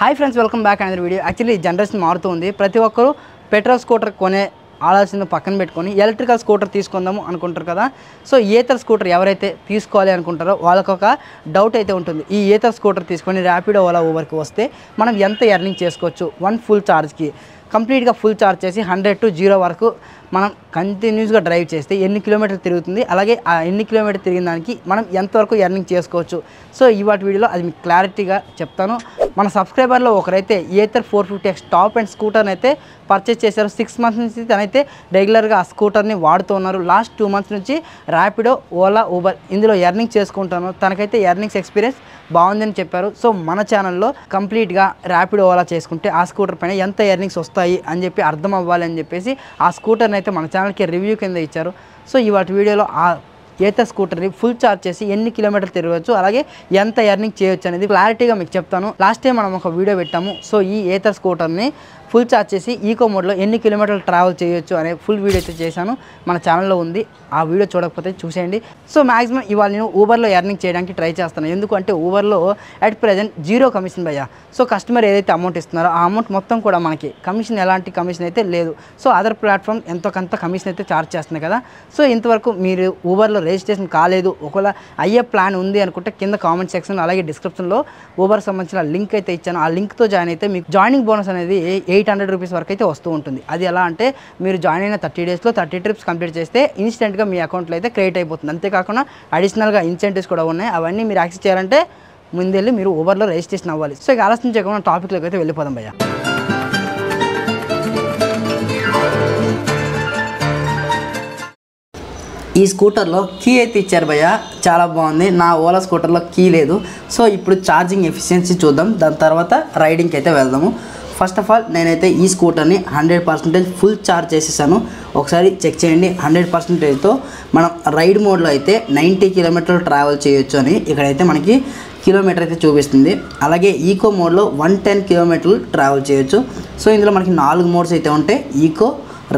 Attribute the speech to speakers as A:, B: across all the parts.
A: Hi friends, welcome back another video. Actually generation మారుతుంది. ప్రతి ఒక్కరు పెట్రోల్ స్కూటర్ కొనే ఆలోచన పక్కన పెట్టుకొని ఎలక్ట్రికల్ స్కూటర్ తీసుకుందాము అనుకుంటారు కదా. సో ఈథర్ స్కూటర్ ఎవరైతే తీసుకోవాలి అనుకుంటారో వాళ్ళకు ఒక డౌట్ అయితే ఉంటుంది. ఈ ఈథర్ స్కూటర్ తీసుకొని ర్యాపిడో ఓలా ఊబర్కి వస్తే మనం ఎంత ఎర్నింగ్ చేసుకోవచ్చు? వన్ ఫుల్ ఛార్జ్కి కంప్లీట్గా ఫుల్ ఛార్జ్ చేసి 100 to 0 వరకు మనం కంటిన్యూస్గా డ్రైవ్ చేస్తే ఎన్ని కిలోమీటర్లు తిరుగుతుంది, అలాగే ఆ ఎన్ని కిలోమీటర్లు తిరిగిన దానికి మనం ఎంతవరకు ఎర్నింగ్ చేసుకోవచ్చు. సో ఇవాటి వీడియోలో అది మీకు క్లారిటీగా చెప్తాను. మన సబ్స్క్రైబర్లో ఒకరైతే ఈథర్ 450X టాప్ అండ్ స్కూటర్ని అయితే పర్చేస్ చేశారు. 6 months నుంచి తనైతే రెగ్యులర్గా ఆ స్కూటర్ని వాడుతూ ఉన్నారు. లాస్ట్ 2 months నుంచి ర్యాపిడో, ఓలా, ఊబర్ ఇందులో ఎర్నింగ్ చేసుకుంటాను. తనకైతే ఎర్నింగ్స్ ఎక్స్పీరియన్స్ బాగుందని చెప్పారు. సో మన ఛానల్లో కంప్లీట్గా ర్యాపిడో, ఓలా చేసుకుంటే ఆ స్కూటర్ పైన ఎంత ఎర్నింగ్స్ వస్తాయి అని చెప్పి అర్థం అవ్వాలి అని చెప్పేసి ఆ స్కూటర్ని అయితే మన ఛానల్కి రివ్యూ కింద ఇచ్చారు. సో ఇవాటి వీడియోలో ఆ ఈథర్ స్కూటర్ని ఫుల్ ఛార్జ్ చేసి ఎన్ని కిలోమీటర్లు తిరగవచ్చు, అలాగే ఎంత ఎర్నింగ్ చేయొచ్చు అనేది క్లారిటీగా మీకు చెప్తాను. లాస్ట్ టైం మనం ఒక వీడియో పెట్టాము. సో ఈ ఈథర్ స్కూటర్ని ఫుల్ ఛార్జ్ చేసి ఈకో మోడ్లో ఎన్ని కిలోమీటర్లు ట్రావెల్ చేయొచ్చు అనే ఫుల్ వీడియో అయితే చేశాను. మన ఛానల్లో ఉంది, ఆ వీడియో చూడకపోతే చూసేయండి. సో మ్యాక్సిమం ఇవాళ నేను ఊబర్లో ఎర్నింగ్ చేయడానికి ట్రై చేస్తాను. ఎందుకంటే ఊబర్లో అట్ ప్రెజెంట్ 0 కమిషన్ భయ్యా. సో కస్టమర్ ఏదైతే అమౌంట్ ఇస్తున్నారో ఆ అమౌంట్ మొత్తం కూడా మనకి కమిషన్, ఎలాంటి కమిషన్ అయితే లేదు. సో అదర్ ప్లాట్ఫామ్ ఎంతో కొంత కమిషన్ అయితే ఛార్జ్ చేస్తున్నాయి కదా. సో ఇంతవరకు మీరు ఊబర్లో రిజిస్ట్రేషన్ కాలేదు, ఒకవేళ అయ్యే ప్లాన్ ఉంది అనుకుంటే కింద కామెంట్ సెక్షన్ అలాగే డిస్క్రిప్షన్లో ఊబర్ సంబంధించిన లింక్ అయితే ఇచ్చాను. ఆ లింక్తో జాయిన్ అయితే మీకు జాయినింగ్ బోనస్ అనేది 800 రూపీస్ వరకు అయితే వస్తూ ఉంటుంది. అది ఎలా అంటే మీరు జాయిన్ అయిన 30 daysలో 30 trips కంప్లీట్ చేస్తే ఇన్స్టెంట్గా మీ అకౌంట్లో అయితే క్రియేట్ అయిపోతుంది. అంతేకాకుండా అడిషనల్గా ఇన్సెంటివ్స్ కూడా ఉన్నాయి. అవన్నీ మీరు యాక్సెస్ చేయాలంటే ముందెళ్ళి మీరు ఊబర్లో రిజిస్ట్రేషన్ అవ్వాలి. సో ఇక ఆలస్యం చేయకుండా టాపిక్లోకి అయితే వెళ్ళిపోదాం భయ్యా. ఈ స్కూటర్లో కీ అయితే ఇచ్చారు భయ్య, చాలా బాగుంది. నా ఓలా స్కూటర్లో కీ లేదు. సో ఇప్పుడు ఛార్జింగ్ ఎఫిషియన్సీ చూద్దాం, దాని తర్వాత రైడింగ్కి అయితే వెళ్దాము. ఫస్ట్ ఆఫ్ ఆల్ నేనైతే ఈ స్కూటర్ని 100% ఫుల్ ఛార్జ్ చేసేసాను. ఒకసారి చెక్ చేయండి. 100%తో మనం రైడ్ మోడ్లో అయితే 90 kilometers ట్రావెల్ చేయొచ్చు అని ఇక్కడైతే మనకి కిలోమీటర్ అయితే చూపిస్తుంది. అలాగే ఈకో మోడ్లో 110 kilometers ట్రావెల్ చేయొచ్చు. సో ఇందులో మనకి 4 మోడ్స్ అయితే ఉంటాయి: ఈకో,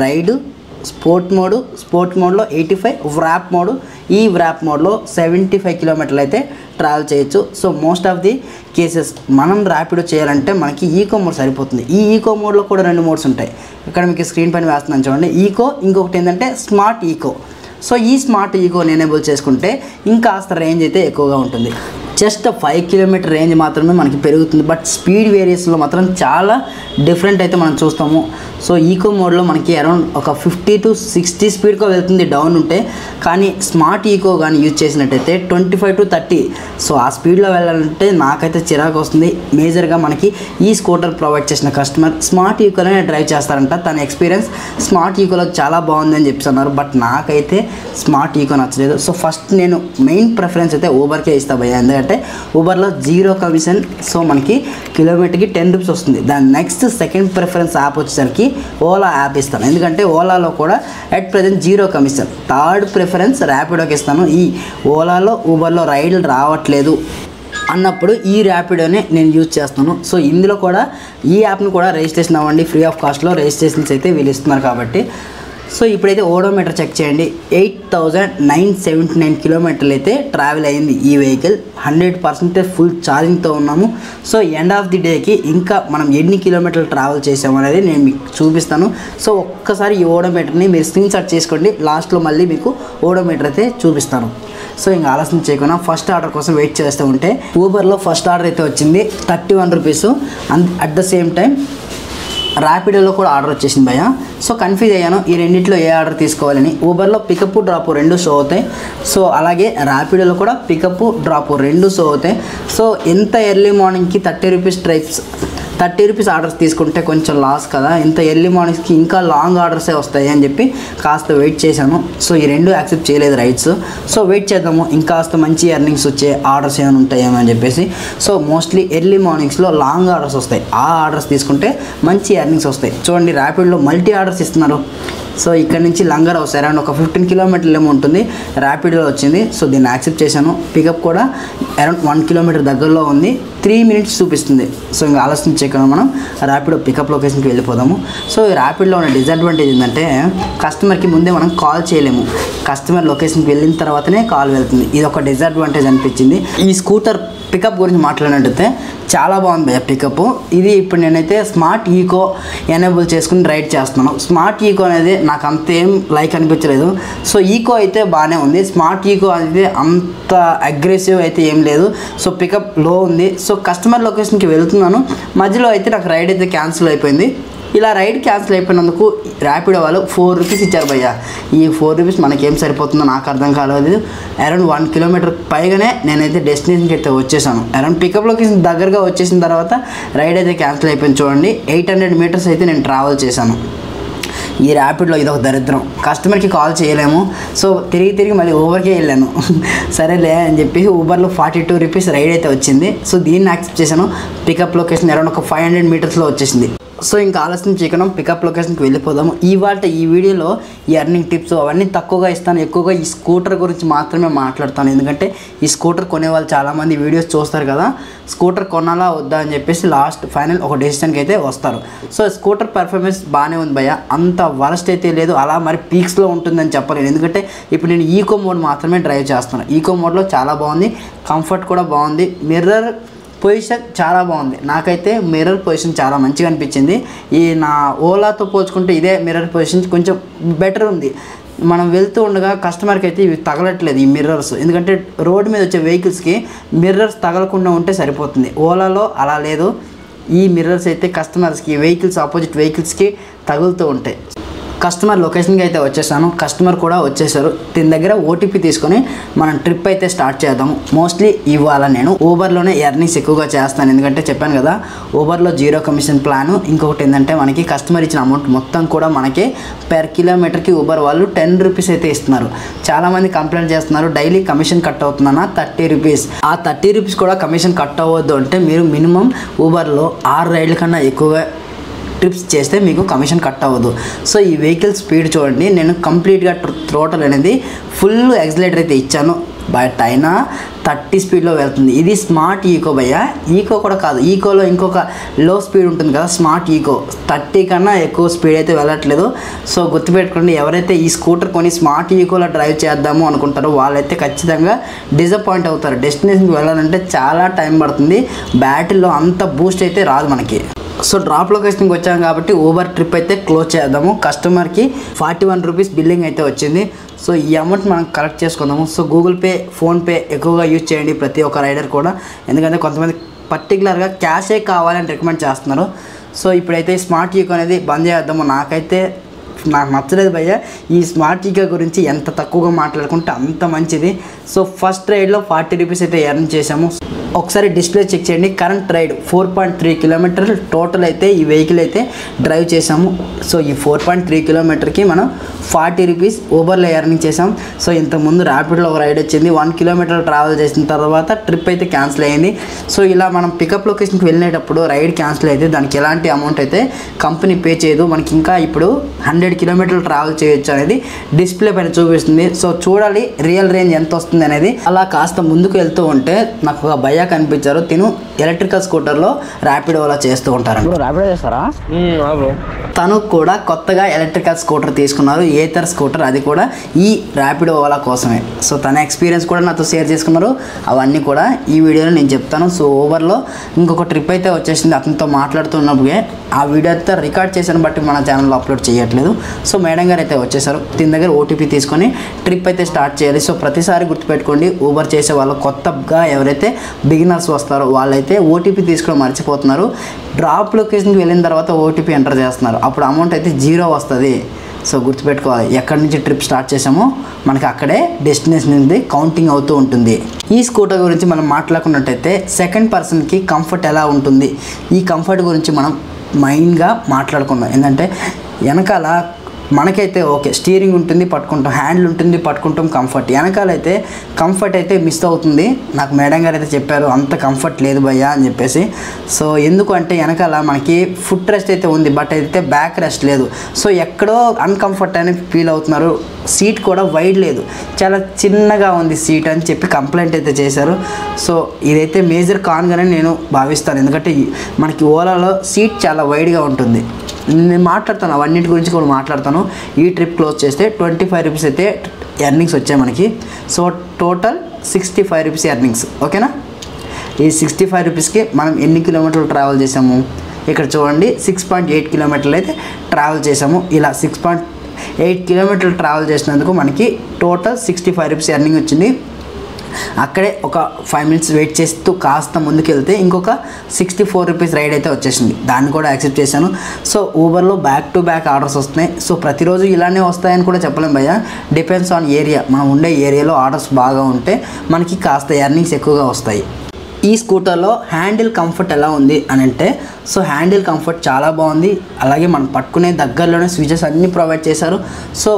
A: రైడ్, స్పోర్ట్ మోడ్లో 85, వ్రాప్ మోడ్. ఈ వ్రాప్ మోడ్లో 75 kilometers అయితే ట్రావెల్ చేయొచ్చు. So most of the cases మనం ర్యాపిడో చేయాలంటే మనకి ఈకో మోడ్ సరిపోతుంది. ఈ ఈకో మోడ్లో కూడా 2 మోడ్స్ ఉంటాయి. ఇక్కడ మీకు స్క్రీన్ పైన వేస్తున్నాను చూడండి, ఈకో, ఇంకొకటి ఏంటంటే స్మార్ట్ ఈకో. సో ఈ స్మార్ట్ ఈకోని ఎనేబుల్ చేసుకుంటే ఇంకాస్త రేంజ్ అయితే ఎక్కువగా ఉంటుంది. జస్ట్ 5 kilometers రేంజ్ మాత్రమే మనకి పెరుగుతుంది, బట్ స్పీడ్ వేరియేషన్లో మాత్రం చాలా డిఫరెంట్ అయితే మనం చూస్తాము. సో ఈకో మోడ్లో మనకి అరౌండ్ ఒక 50 to 60 స్పీడ్గా వెళ్తుంది డౌన్ ఉంటే, కానీ స్మార్ట్ ఈకో కానీ యూజ్ చేసినట్టయితే 25 to 30. సో ఆ స్పీడ్లో వెళ్ళాలంటే నాకైతే చిరాకు వస్తుంది. మేజర్గా మనకి ఈ స్కూటర్ ప్రొవైడ్ చేసిన కస్టమర్ స్మార్ట్ ఈకోలోనే డ్రైవ్ చేస్తారంట. తన ఎక్స్పీరియన్స్ స్మార్ట్ ఈకోలో చాలా బాగుందని చెప్తున్నారు, బట్ నాకైతే స్మార్ట్ ఈకో నచ్చలేదు. సో ఫస్ట్ నేను మెయిన్ ప్రిఫరెన్స్ అయితే ఊబర్కే ఇస్తా భయ్యా, ఎందుకంటే ఊబర్లో 0 కమిషన్. సో మనకి కిలోమీటర్కి 10 rupees వస్తుంది. దాని నెక్స్ట్ సెకండ్ ప్రిఫరెన్స్ యాప్ వచ్చేసరికి ఓలా యాప్ ఇస్తాను, ఎందుకంటే ఓలాలో కూడా at present 0 commission. Third preference ర్యాపిడోకి ఇస్తాను. ఈ ఓలాలో, ఊబర్లో రైడ్లు రావట్లేదు అన్నప్పుడు ఈ ర్యాపిడోనే నేను యూజ్ చేస్తాను. సో ఇందులో కూడా ఈ యాప్ని కూడా రిజిస్ట్రేషన్ అవ్వండి, ఫ్రీ ఆఫ్ కాస్ట్లో రిజిస్ట్రేషన్స్ అయితే వీళ్ళు ఇస్తున్నారు కాబట్టి. సో ఇప్పుడైతే ఓడోమీటర్ చెక్ చేయండి. 8,979 kilometers అయితే ట్రావెల్ అయ్యింది ఈ వెహికల్. 100% ఫుల్ ఛార్జింగ్తో ఉన్నాము. సో ఎండ్ ఆఫ్ ది డేకి ఇంకా మనం ఎన్ని కిలోమీటర్లు ట్రావెల్ చేసాము అనేది నేను మీకు చూపిస్తాను. సో ఒక్కసారి ఈ ఓడోమీటర్ని మీరు స్క్రీన్ షాట్ చేసుకోండి, లాస్ట్లో మళ్ళీ మీకు ఓడోమీటర్ అయితే చూపిస్తాను. సో ఇంకా ఆలస్యం చేయకుండా ఫస్ట్ ఆర్డర్ కోసం వెయిట్ చేస్తూ ఉంటే ఊబర్లో ఫస్ట్ ఆర్డర్ అయితే వచ్చింది 31 rupees. At the same time ర్యాపిడోలో కూడా ఆర్డర్ వచ్చేసింది భయ్య. సో కన్ఫ్యూజ్ అయ్యాను ఈ రెండింటిలో ఏ ఆర్డర్ తీసుకోవాలని. ఊబర్లో పికప్, డ్రాప్ 2 షో అవుతాయి. సో అలాగే ర్యాపిడోలో కూడా పికప్, డ్రాప్ 2 షో అవుతాయి. సో ఎంత ఎర్లీ మార్నింగ్కి 30 rupees ట్రైప్స్, 30 rupees ఆర్డర్స్ తీసుకుంటే కొంచెం లాస్ కదా. ఇంత ఎర్లీ మార్నింగ్స్కి ఇంకా లాంగ్ ఆర్డర్సే వస్తాయి అని చెప్పి కాస్త వెయిట్ చేశాను. సో ఈ 2 యాక్సెప్ట్ చేయలేదు రైడ్స్. సో వెయిట్ చేద్దాము, ఇంకాస్త మంచి ఎర్నింగ్స్ వచ్చే ఆర్డర్స్ ఏమైనా ఉంటాయేమో అని చెప్పేసి. సో మోస్ట్లీ ఎర్లీ మార్నింగ్స్లో లాంగ్ ఆర్డర్స్ వస్తాయి. ఆ ఆర్డర్స్ తీసుకుంటే మంచి ఎర్నింగ్స్ వస్తాయి. చూడండి ర్యాపిడ్లో మల్టీ ఆర్డర్స్ ఇస్తున్నారు. సో ఇక్కడ నుంచి లంగర్ హౌస్ అరౌండ్ ఒక 15 kilometers ఏమో ఉంటుంది, ర్యాపిడోలో వచ్చింది. సో దీన్ని యాక్సెప్ట్ చేశాను. పికప్ కూడా అరౌండ్ 1 kilometer దగ్గరలో ఉంది, 3 minutes చూపిస్తుంది. సో ఇంకా ఆలస్యం చేయకుండా మనం ర్యాపిడో పికప్ లొకేషన్కి వెళ్ళిపోదాము. సో ఈ ర్యాపిడ్లో ఉన్న డిసడ్వాంటేజ్ ఏంటంటే కస్టమర్కి ముందే మనం కాల్ చేయలేము. కస్టమర్ లొకేషన్కి వెళ్ళిన తర్వాతనే కాల్ వెళ్తుంది. ఇది ఒక డిసడ్వాంటేజ్ అనిపించింది. ఈ స్కూటర్ పికప్ గురించి మాట్లాడినట్టయితే చాలా బాగుంది భయ్య పికప్. ఇది ఇప్పుడు నేనైతే స్మార్ట్ ఈకో ఎనేబుల్ చేసుకుని రైడ్ చేస్తున్నాను. స్మార్ట్ ఈకో అనేది నాకు అంతేం లైక్ అనిపించలేదు. సో ఈకో అయితే బాగానే ఉంది. స్మార్ట్ ఈకో అయితే అంత అగ్రెసివ్ అయితే ఏం లేదు. సో పికప్ లో ఉంది. సో కస్టమర్ లొకేషన్కి వెళ్తున్నాను, మధ్యలో అయితే నాకు రైడ్ అయితే క్యాన్సిల్ అయిపోయింది. ఇలా రైడ్ క్యాన్సిల్ అయిపోయినందుకు ర్యాపిడో వాళ్ళు 4 రూపీస్ ఇచ్చారు భయ్య. ఈ 4 రూపీస్ మనకేం సరిపోతుందో నాకు అర్థం కాలేదు. అరౌండ్ 1 కిలోమీటర్ పైగానే నేనైతే డెస్టినేషన్కి అయితే వచ్చేసాను. అరౌండ్ పికప్ లొకేషన్ దగ్గరగా వచ్చేసిన తర్వాత రైడ్ అయితే క్యాన్సిల్ అయిపోయింది. చూడండి 800 మీటర్స్ అయితే నేను ట్రావెల్ చేశాను. ఈ ర్యాపిడ్లో ఇదొక దరిద్రం, కస్టమర్కి కాల్ చేయలేము. సో తిరిగి మళ్ళీ ఊబర్కే వెళ్ళాను. సరేలే అని చెప్పి ఊబర్లో 42 రూపీస్ రైడ్ అయితే వచ్చింది. సో దీన్ని యాక్సెప్ట్ చేశాను. పికప్ లొకేషన్ అరౌండ్ ఒక 500 మీటర్స్లో వచ్చేసింది. సో ఇంకా ఆలస్యం చేయకుండా పికప్ లొకేషన్కి వెళ్ళిపోదాము. ఈ వీడియోలో ఈ ఎర్నింగ్ టిప్స్ అవన్నీ తక్కువగా ఇస్తాను, ఎక్కువగా ఈ స్కూటర్ గురించి మాత్రమే మాట్లాడతాను. ఎందుకంటే ఈ స్కూటర్ కొనే వాళ్ళు చాలామంది వీడియోస్ చూస్తారు కదా, స్కూటర్ కొనాలా వద్దా అని చెప్పేసి లాస్ట్ ఫైనల్ ఒక డెసిషన్కి అయితే వస్తారు. సో స్కూటర్ పర్ఫార్మెన్స్ బాగానే ఉంది భయ్య, అంత వరస్ట్ అయితే లేదు, అలా మరి పీక్స్లో ఉంటుందని చెప్పలేను. ఎందుకంటే ఇప్పుడు నేను ఈకో మోడ్ మాత్రమే డ్రైవ్ చేస్తున్నాను. ఈకో మోడ్లో చాలా బాగుంది, కంఫర్ట్ కూడా బాగుంది, మిర్రర్ పొజిషన్ చాలా బాగుంది. నాకైతే మిర్రర్ పొజిషన్ చాలా మంచిగా అనిపించింది. ఈ నా ఓలాతో పోల్చుకుంటే ఇదే మిర్రర్ పొజిషన్ కొంచెం బెటర్ ఉంది. మనం వెళ్తూ ఉండగా కస్టమర్కి అయితే ఇవి తగలట్లేదు ఈ మిర్రర్స్. ఎందుకంటే రోడ్డు మీద వచ్చే వెహికల్స్కి మిర్రర్స్ తగలకుండా ఉంటే సరిపోతుంది. ఓలాలో అలా లేదు. ఈ మిర్రర్స్ అయితే కస్టమర్స్కి వెహికల్స్ ఆపోజిట్ వెహికల్స్కి తగులుతూ ఉంటాయి. కస్టమర్ లొకేషన్కి అయితే వచ్చేసాను, కస్టమర్ కూడా వచ్చేసారు. దీని దగ్గర ఓటీపీ తీసుకొని మనం ట్రిప్ అయితే స్టార్ట్ చేద్దాము. మోస్ట్లీ ఇవాళ నేను ఊబర్లోనే ఎర్నింగ్స్ ఎక్కువగా చేస్తాను. ఎందుకంటే చెప్పాను కదా ఊబర్లో 0 కమిషన్ ప్లాను. ఇంకొకటి ఏంటంటే మనకి కస్టమర్ ఇచ్చిన అమౌంట్ మొత్తం కూడా మనకి పెర్ కిలోమీటర్కి ఊబర్ వాళ్ళు 10 రూపీస్ అయితే ఇస్తున్నారు. చాలామంది కంప్లైంట్ చేస్తున్నారు డైలీ కమిషన్ కట్ అవుతుందన్న 30 రూపీస్. ఆ 30 రూపీస్ కూడా కమిషన్ కట్ అవ్వద్దు అంటే మీరు మినిమం ఊబర్లో 6 రైడ్ల కన్నా ఎక్కువగా ట్రిప్స్ చేస్తే మీకు కమిషన్ కట్ అవ్వదు. సో ఈ వెహికల్ స్పీడ్ చూడండి, నేను కంప్లీట్గా థ్రోటల్ అనేది ఫుల్ యాక్సిలరేటర్ అయితే ఇచ్చాను, బట్ అయినా 30 స్పీడ్లో వెళ్తుంది. ఇది స్మార్ట్ ఈకో భయ్య. ఈకో కూడా కాదు, ఈకోలో ఇంకొక లో స్పీడ్ ఉంటుంది కదా స్మార్ట్ ఈకో, 30 కన్నా ఎక్కువ స్పీడ్ అయితే వెళ్ళట్లేదు. సో గుర్తుపెట్టుకోండి, ఎవరైతే ఈ స్కూటర్ కొని స్మార్ట్ ఈకోలో డ్రైవ్ చేద్దాము అనుకుంటారో వాళ్ళైతే ఖచ్చితంగా డిసప్పాయింట్ అవుతారు. డెస్టినేషన్కి వెళ్ళాలంటే చాలా టైం పడుతుంది, బ్యాటరీలో అంత బూస్ట్ అయితే రాదు మనకి. సో డ్రాప్ లొకేషన్కి వచ్చాం కాబట్టి ఊబర్ ట్రిప్ అయితే క్లోజ్ చేద్దాము. కస్టమర్కి 41 రూపీస్ బిల్లింగ్ అయితే వచ్చింది. సో ఈ అమౌంట్ మనం కలెక్ట్ చేసుకుందాము. సో గూగుల్ పే, ఫోన్పే ఎక్కువగా యూజ్ చేయండి ప్రతి ఒక్క రైడర్ కూడా. ఎందుకంటే కొంతమంది పర్టికులర్గా క్యాషే కావాలని రికమెండ్ చేస్తున్నారు. సో ఇప్పుడైతే స్మార్ట్ ఈకో అనేది బంద్ చేద్దాము. నాకు నచ్చలేదు భయ్య ఈ స్మార్ట్ ఈకో గురించి. ఎంత తక్కువగా మాట్లాడుకుంటే అంత మంచిది. సో ఫస్ట్ రైడ్లో 40 రూపీస్ అయితే ఎర్న్ చేసాము. ఒకసారి డిస్ప్లే చెక్ చేయండి. కరెంట్ రైడ్ 4.3 కిలోమీటర్లు టోటల్ అయితే ఈ వెహికల్ అయితే డ్రైవ్ చేసాము. సో ఈ 4.3 కిలోమీటర్కి మనం 40 రూపీస్ ఊబర్లో ఎర్నింగ్ చేసాం. సో ఇంతకుముందు ర్యాపిడ్లో ఒక రైడ్ వచ్చింది, 1 కిలోమీటర్ ట్రావెల్ చేసిన తర్వాత ట్రిప్ అయితే క్యాన్సిల్ అయ్యింది. సో ఇలా మనం పికప్ లొకేషన్కి వెళ్ళేటప్పుడు రైడ్ క్యాన్సిల్ అయితే దానికి ఎలాంటి అమౌంట్ అయితే కంపెనీ పే చేయదు. మనకి ఇంకా ఇప్పుడు 100 కిలోమీటర్లు ట్రావెల్ చేయొచ్చు అనేది డిస్ప్లే పైన చూపిస్తుంది. సో చూడాలి రియల్ రేంజ్ ఎంత వస్తుంది అనేది. అలా కాస్త ముందుకు వెళ్తూ ఉంటే నాకు ఒక భయ్య కనిపించారు. తిను ఎలక్ట్రికల్ స్కూటర్లో ర్యాపిడో అలా చేస్తూ ఉంటారు. ర్యాపిడో చేస్తారా? తను కూడా కొత్తగా ఎలక్ట్రికల్ స్కూటర్ తీసుకున్నారు, ఏథర్ స్కూటర్, అది కూడా ఈ ర్యాపిడో ఓలా కోసమే. సో తన ఎక్స్పీరియన్స్ కూడా నాతో షేర్ చేసుకున్నారు. అవన్నీ కూడా ఈ వీడియోలో నేను చెప్తాను. సో ఊబర్లో ఇంకొక ట్రిప్ అయితే వచ్చేసింది. అతనితో మాట్లాడుతున్నప్పుడే ఆ వీడియో అయితే రికార్డ్ చేశాను, బట్టి మన ఛానల్లో అప్లోడ్ చేయట్లేదు. సో మేడం గారు అయితే వచ్చేసారు. దీని దగ్గర ఓటీపీ తీసుకొని ట్రిప్ అయితే స్టార్ట్ చేయాలి. సో ప్రతిసారి గుర్తుపెట్టుకోండి, ఊబర్ చేసే వాళ్ళు కొత్తగా ఎవరైతే బిగినర్స్ వస్తారో వాళ్ళైతే ఓటీపీ తీసుకోవడం మర్చిపోతున్నారు. డ్రాప్ లొకేషన్కి వెళ్ళిన తర్వాత ఓటీపీ ఎంటర్ చేస్తున్నారు, అప్పుడు అమౌంట్ అయితే 0 వస్తుంది. సో గుర్తుపెట్టుకోవాలి, ఎక్కడి నుంచి ట్రిప్ స్టార్ట్ చేసామో మనకి అక్కడే డెస్టినేషన్ నుండి కౌంటింగ్ అవుతూ ఉంటుంది. ఈ స్కూటర్ గురించి మనం మాట్లాడుకున్నట్టయితే సెకండ్ పర్సన్కి కంఫర్ట్ ఎలా ఉంటుంది, ఈ కంఫర్ట్ గురించి మనం మెయిన్గా మాట్లాడుకున్నాం. ఏంటంటే వెనకాల మనకైతే ఓకే స్టీరింగ్ ఉంటుంది పట్టుకుంటాం, హ్యాండిల్ ఉంటుంది పట్టుకుంటాం, కంఫర్ట్. వెనకాలైతే కంఫర్ట్ అయితే మిస్ అవుతుంది. నాకు మేడం గారు అయితే చెప్పారు అంత కంఫర్ట్ లేదు భయ్యా అని చెప్పేసి. సో ఎందుకు అంటే వెనకాల మనకి ఫుట్ రెస్ట్ అయితే ఉంది, బట్ అయితే బ్యాక్ రెస్ట్ లేదు. సో ఎక్కడో అన్కంఫర్ట్ అని ఫీల్ అవుతున్నారు. సీట్ కూడా వైడ్ లేదు, చాలా చిన్నగా ఉంది సీట్ అని చెప్పి కంప్లైంట్ అయితే చేశారు. సో ఇదైతే మేజర్ కాన్గానే నేను భావిస్తాను. ఎందుకంటే మనకి ఓలాలో సీట్ చాలా వైడ్గా ఉంటుంది. నేను మాట్లాడతాను అవన్నిటి గురించి కూడా మాట్లాడతాను. ఈ ట్రిప్ క్లోజ్ చేస్తే 25 రూపీస్ అయితే ఎర్నింగ్స్ వచ్చాయి మనకి. So total 65 rupees earnings. ఓకేనా? ఈ 65 రూపీస్కి మనం ఎన్ని కిలోమీటర్లు ట్రావెల్ చేసాము ఇక్కడ చూడండి 6.8 కిలోమీటర్లు అయితే ట్రావెల్ చేసాము. ఇలా 6.8 కిలోమీటర్లు ట్రావెల్ చేసినందుకు మనకి టోటల్ 65 రూపీస్ ఎర్నింగ్ వచ్చింది. అక్కడే ఒక 5 మినిట్స్ వెయిట్ చేస్తూ కాస్త ముందుకు వెళ్తే ఇంకొక 64 రూపీస్ రైడ్ అయితే వచ్చేసింది. దాన్ని కూడా యాక్సెప్ట్ చేశాను. సో ఊబర్లో బ్యాక్ టు బ్యాక్ ఆర్డర్స్ వస్తున్నాయి. సో ప్రతిరోజు ఇలానే వస్తాయని కూడా చెప్పలేం భయ్య, డిపెండ్స్ ఆన్ ఏరియా. మనం ఉండే ఏరియాలో ఆర్డర్స్ బాగా ఉంటే మనకి కాస్త ఎర్నింగ్స్ ఎక్కువగా వస్తాయి. ఈ స్కూటర్లో హ్యాండిల్ కంఫర్ట్ ఎలా ఉంది అని అంటే, సో హ్యాండిల్ కంఫర్ట్ చాలా బాగుంది. అలాగే మనం పట్టుకునే దగ్గరలోనే స్విచెస్ అన్నీ ప్రొవైడ్ చేశారు. సో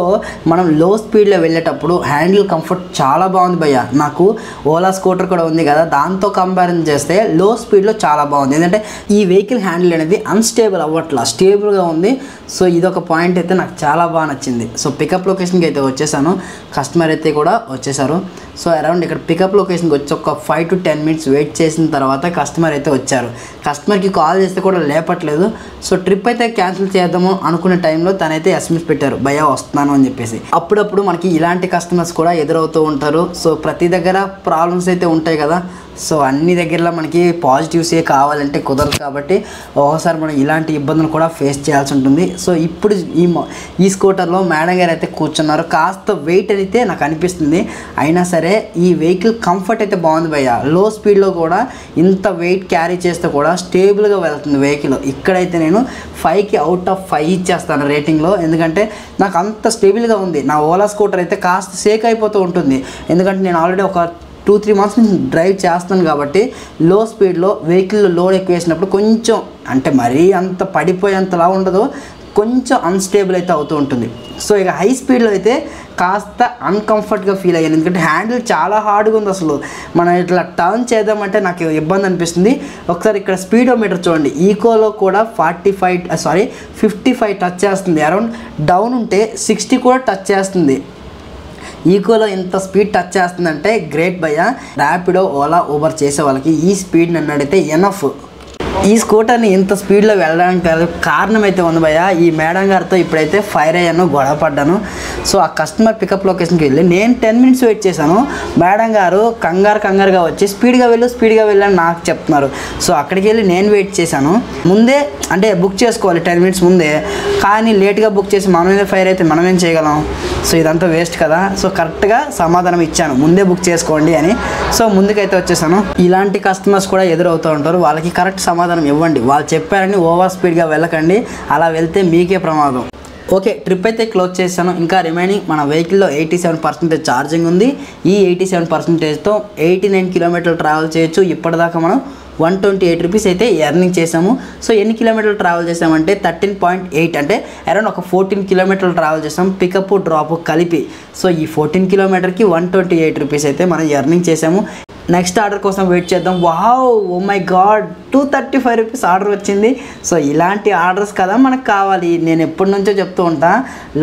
A: మనం లో స్పీడ్లో వెళ్ళేటప్పుడు హ్యాండిల్ కంఫర్ట్ చాలా బాగుంది భయ్య. నాకు ఓలా స్కూటర్ కూడా ఉంది కదా, దాంతో కంపారిజన్ చేస్తే లో స్పీడ్లో చాలా బాగుంది. ఎందుకంటే ఈ వెహికల్ హ్యాండిల్ అనేది అన్స్టేబుల్ అవ్వట్లా, స్టేబుల్గా ఉంది. సో ఇదొక పాయింట్ అయితే నాకు చాలా బాగా నచ్చింది. సో పికప్ లొకేషన్కి అయితే వచ్చేసాను, కస్టమర్ అయితే కూడా వచ్చేసారు. సో అరౌండ్ ఇక్కడ పికప్ లొకేషన్కి వచ్చి ఒక 5 to 10 మినిట్స్ వెయిట్ చేసిన తర్వాత కస్టమర్ అయితే వచ్చారు. కస్టమర్కి కాల్ చేస్తే కూడా లేపట్లేదు. సో ట్రిప్ అయితే క్యాన్సిల్ చేద్దాము అనుకునే టైంలో తనైతే ఎస్ఎంఎస్ పెట్టారు, భయ్యా వస్తున్నాను అని చెప్పేసి. అప్పుడప్పుడు మనకి ఇలాంటి కస్టమర్స్ కూడా ఎదురవుతూ ఉంటారు. సో ప్రతి దగ్గర ప్రాబ్లమ్స్ అయితే ఉంటాయి కదా, సో అన్ని దగ్గరలో మనకి పాజిటివ్సే కావాలంటే కుదరదు. కాబట్టి ఒకసారి మనం ఇలాంటి ఇబ్బందులు కూడా ఫేస్ చేయాల్సి ఉంటుంది. సో ఇప్పుడు ఈ స్కూటర్లో మేడం గారు అయితే కూర్చున్నారు. కాస్త వెయిట్ అయితే నాకు అనిపిస్తుంది, అయినా సరే ఈ వెహికల్ కంఫర్ట్ అయితే బాగుంది భయ్య. లో స్పీడ్లో కూడా ఇంత వెయిట్ క్యారీ చేస్తే కూడా స్టేబుల్గా వెళ్తుంది వెహికల్. ఇక్కడైతే నేను 5కి అవుట్ ఆఫ్ 5 ఇచ్చేస్తాను రేటింగ్లో, ఎందుకంటే నాకు అంత స్టేబుల్గా ఉంది. నా ఓలా స్కూటర్ అయితే కాస్త షేక్ అయిపోతూ ఉంటుంది, ఎందుకంటే నేను ఆల్రెడీ ఒక 2-3 మంత్స్ నుంచి డ్రైవ్ చేస్తాను కాబట్టి లో స్పీడ్లో వెహికల్లో లోడ్ ఎక్కువ వేసినప్పుడు కొంచెం అంటే మరీ అంత పడిపోయేంతలా ఉండదు, కొంచెం అన్స్టేబుల్ అయితే అవుతూ ఉంటుంది. సో ఇక హై స్పీడ్లో అయితే కాస్త అన్కంఫర్ట్గా ఫీల్ అయ్యాను, ఎందుకంటే హ్యాండిల్ చాలా హార్డ్గా ఉంది. అసలు మనం ఇట్లా టర్న్ చేద్దామంటే నాకు ఇబ్బంది అనిపిస్తుంది. ఒకసారి ఇక్కడ స్పీడోమీటర్ చూడండి, ఈకోలో కూడా 55 టచ్ చేస్తుంది. అరౌండ్ డౌన్ ఉంటే 60 కూడా టచ్ చేస్తుంది. ఈకోలో ఇంత స్పీడ్ టచ్ చేస్తుందంటే గ్రేట్ భయ్య. ర్యాపిడో, ఓలా, ఊబర్ చేసే వాళ్ళకి ఈ స్పీడ్ నన్ను అడిగితే ఎనఫ్. ఈ స్కూటర్ని ఇంత స్పీడ్లో వెళ్ళడానికి కారణం అయితే ఉంది భయ్య. ఈ మేడం గారితో ఇప్పుడైతే ఫైర్ అయ్యాను, గొడవ పడ్డాను. సో ఆ కస్టమర్ పికప్ లొకేషన్కి వెళ్ళి నేను 10 మినిట్స్ వెయిట్ చేశాను. మేడం గారు కంగారుగా వచ్చి స్పీడ్గా వెళ్ళని నాకు చెప్తున్నారు. సో అక్కడికి వెళ్ళి నేను వెయిట్ చేశాను. ముందే అంటే బుక్ చేసుకోవాలి 10 మినిట్స్ ముందే, కానీ లేట్గా బుక్ చేసి మన మీద ఫైర్ అయితే మనం ఏం చేయగలం? సో ఇదంతా వేస్ట్ కదా. సో కరెక్ట్గా సమాధానం ఇచ్చాను, ముందే బుక్ చేసుకోండి అని. సో ముందుకైతే వచ్చేసాను. ఇలాంటి కస్టమర్స్ కూడా ఎదురవుతూ ఉంటారు, వాళ్ళకి కరెక్ట్ సమాధానం ఇవ్వండి. వాళ్ళు చెప్పారని ఓవర్ స్పీడ్గా వెళ్ళకండి, అలా వెళ్తే మీకే ప్రమాదం. ఓకే, ట్రిప్ అయితే క్లోజ్ చేశాను. ఇంకా రిమైనింగ్ మన వెహికల్లో 87% ఛార్జింగ్ ఉంది. ఈ 87%తో 89 కిలోమీటర్లు ట్రావెల్ చేయొచ్చు. ఇప్పటిదాకా మనం 128 రూపీస్ అయితే ఎర్నింగ్ చేసాము. సో ఎన్ని కిలోమీటర్లు ట్రావెల్ చేసామంటే 13.8, అంటే అరౌండ్ ఒక 14 కిలోమీటర్లు ట్రావెల్ చేసాం, పికప్ డ్రాప్ కలిపి. సో ఈ 14 కిలోమీటర్కి 128 రూపీస్ అయితే మనం ఎర్నింగ్ చేసాము. నెక్స్ట్ ఆర్డర్ కోసం వెయిట్ చేద్దాం. Wow, oh my god, 235 rupees order వచ్చింది. సో ఇలాంటి ఆర్డర్స్ కదా మనకు కావాలి. నేను ఎప్పటి నుంచో చెప్తూ ఉంటా,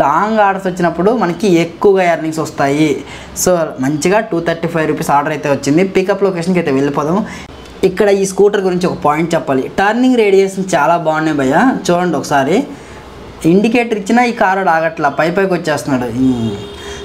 A: లాంగ్ ఆర్డర్స్ వచ్చినప్పుడు మనకి ఎక్కువగా ఎర్నింగ్స్ వస్తాయి. సో మంచిగా 235 రూపీస్ ఆర్డర్ అయితే వచ్చింది. పికప్ లొకేషన్కి అయితే వెళ్ళిపోదాం. ఇక్కడ ఈ స్కూటర్ గురించి ఒక పాయింట్ చెప్పాలి. టర్నింగ్ రేడియేషన్ చాలా బాగున్నాయి భయ్య. చూడండి ఒకసారి, ఇండికేటర్ ఇచ్చినా ఈ కారు ఆగట్లా, పైకి వచ్చేస్తున్నాడు.